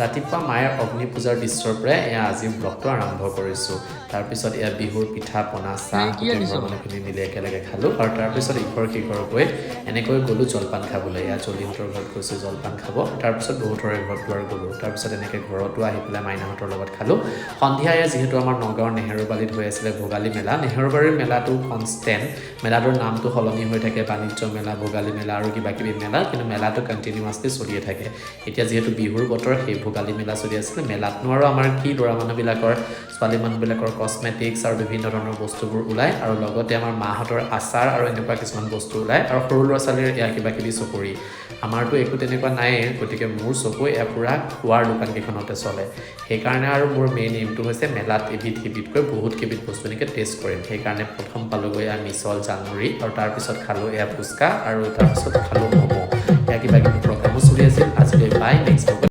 ৰাতিপুৱা মায়েৰ অগ্নি পূজাৰ দৃশ্যৰ পৰাই এয়া আজিৰ ব্লগটো আৰম্ভ কৰিছোঁ তাৰপিছত এয়া বিহুৰ পিঠা পনা চাহ গোটেইবোৰ মানুহখিনি মিলি একেলগে খালোঁ আৰু তাৰপিছত ইঘৰ সিঘৰ গৈ এনেকৈ গ'লোঁ জলপান খাবলৈ এয়া জলিহঁতৰ ঘৰত গৈছোঁ জলপান খাব তাৰপিছত বহুতৰে ঘৰত গ'লোঁ তাৰপিছত এনেকৈ ঘৰতো আহি পেলাই মাইনাহঁতৰ লগত খালোঁ সন্ধিয়া এয়া যিহেতু আমাৰ নগাঁৱৰ নেহেৰুবালিত হৈ আছিলে ভোগালী মেলা নেহেৰুবালিৰ মেলাটো কনষ্টেণ্ট মেলাটোৰ নামটো সলনি হৈ থাকে বাণিজ্য মেলা ভোগালী মেলা আৰু কিবা কিবি মেলা কিন্তু মেলাটো কণ্টিনিউৱাছলি চলিয়ে থাকে এতিয়া যিহেতু বিহুৰ বতৰ সেই ভোগালী মেলা চলি আছিলে মেলাতনো আৰু আমাৰ কি ল'ৰা মানুহবিলাকৰ ছোৱালী মানুহবিলাকৰ কছমেটিক্স আৰু বিভিন্ন ধৰণৰ বস্তুবোৰ ওলায় আৰু লগতে আমাৰ মাহঁতৰ আচাৰ আৰু এনেকুৱা কিছুমান বস্তু ওলায় আৰু সৰু ল'ৰা ছোৱালীৰ এয়া কিবা কিবি চকুৰি আমাৰতো একো তেনেকুৱা নায়েই গতিকে মোৰ চকু এয়া পূৰা খোৱাৰ দোকানকেইখনতে চলে সেইকাৰণে আৰু মোৰ মেইন এইমটো হৈছে মেলাত এবিধ সিবিধকৈ বহুত কেইবিধ বস্তু এনেকৈ টেষ্ট কৰিম সেইকাৰণে প্ৰথম পালোঁগৈ এয়া মিছল জালমুড়ি আৰু তাৰপিছত খালোঁ এয়া ফুচকা আৰু তাৰপিছত খালোঁ ম'ম' এয়া কিবা কিবি প্ৰগ্ৰামো চলি আছিল আজিলৈ বাই নেক্সট